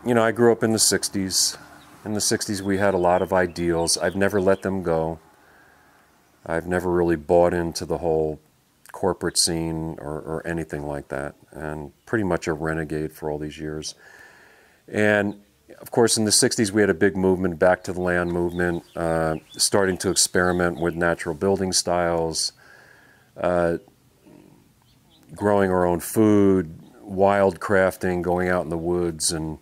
you know, I grew up in the 60s. In the 60s, we had a lot of ideals. I've never let them go. I've never really bought into the whole corporate scene or anything like that, and pretty much a renegade for all these years. And of course, in the 60s, we had a big movement, back to the land movement, starting to experiment with natural building styles, growing our own food, wild crafting, going out in the woods and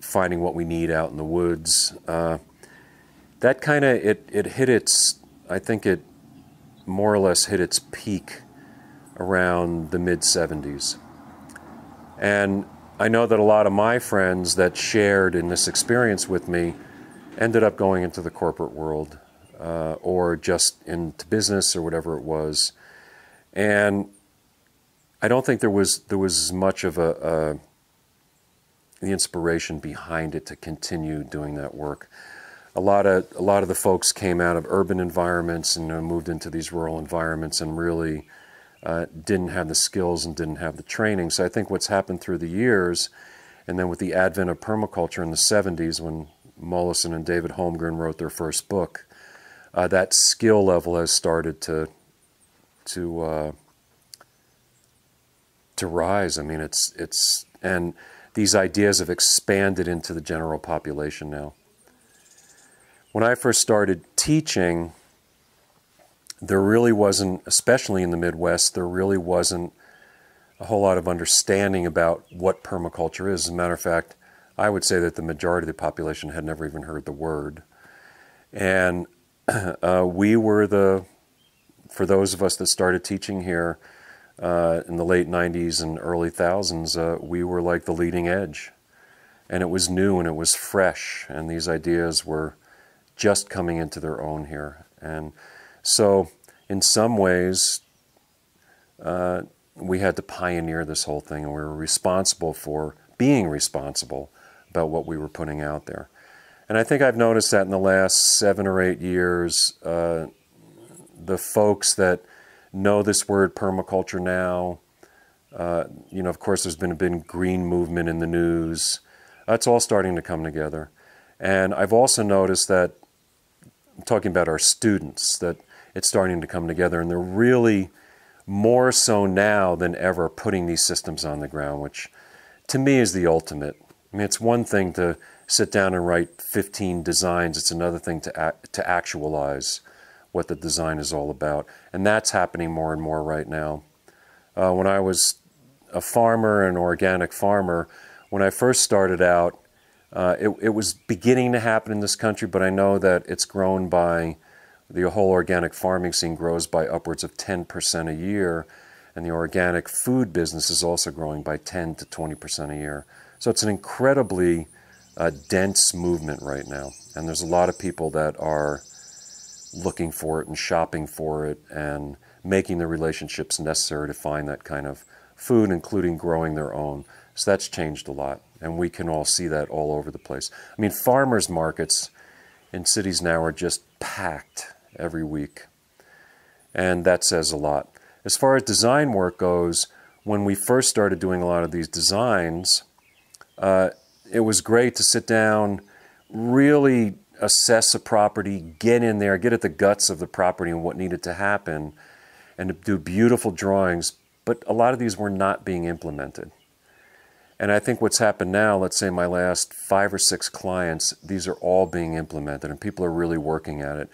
finding what we need out in the woods. That kind of, it hit its, I think it more or less hit its peak around the mid-70s. And I know that a lot of my friends that shared in this experience with me ended up going into the corporate world or just into business or whatever it was. And I don't think there was much of the inspiration behind it to continue doing that work. A lot of the folks came out of urban environments and moved into these rural environments and really didn't have the skills and didn't have the training. So I think what's happened through the years, and then with the advent of permaculture in the 70s when Mollison and David Holmgren wrote their first book, that skill level has started to rise. I mean, it's and these ideas have expanded into the general population now. When I first started teaching, there really wasn't, especially in the Midwest, there really wasn't a whole lot of understanding about what permaculture is. As a matter of fact, I would say that the majority of the population had never even heard the word. And we were for those of us that started teaching here in the late 90s and early thousands, we were like the leading edge. And it was new and it was fresh, and these ideas were just coming into their own here. And so in some ways, we had to pioneer this whole thing, and we were responsible for being responsible about what we were putting out there. And I think I've noticed that in the last 7 or 8 years, the folks that know this word permaculture now, you know, of course there's been a big green movement in the news. It's all starting to come together. And I've also noticed that, I'm talking about our students, that it's starting to come together, and they're really more so now than ever putting these systems on the ground, which to me is the ultimate. I mean, it's one thing to sit down and write 15 designs. It's another thing to actualize what the design is all about. And that's happening more and more right now. When I was a farmer, an organic farmer, when I first started out, it was beginning to happen in this country, but I know that it's grown by, the whole organic farming scene grows by upwards of 10% a year, and the organic food business is also growing by 10 to 20% a year. So it's an incredibly dense movement right now, and there's a lot of people that are looking for it and shopping for it and making the relationships necessary to find that kind of food, including growing their own. So that's changed a lot, and we can all see that all over the place. I mean, farmers markets in cities now are just packed every week, and that says a lot. As far as design work goes, when we first started doing a lot of these designs, it was great to sit down, really assess a property, get in there, get at the guts of the property and what needed to happen, and to do beautiful drawings, but a lot of these were not being implemented. And I think what's happened now, let's say my last 5 or 6 clients, these are all being implemented and people are really working at it.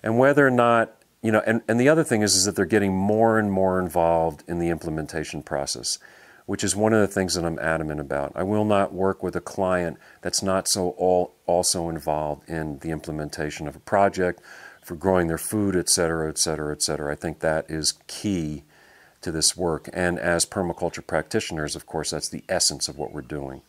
And whether or not, you know, and the other thing is that they're getting more and more involved in the implementation process, which is one of the things that I'm adamant about. I will not work with a client that's not also involved in the implementation of a project, for growing their food, et cetera, et cetera, et cetera. I think that is key to this work. And as permaculture practitioners, of course, that's the essence of what we're doing.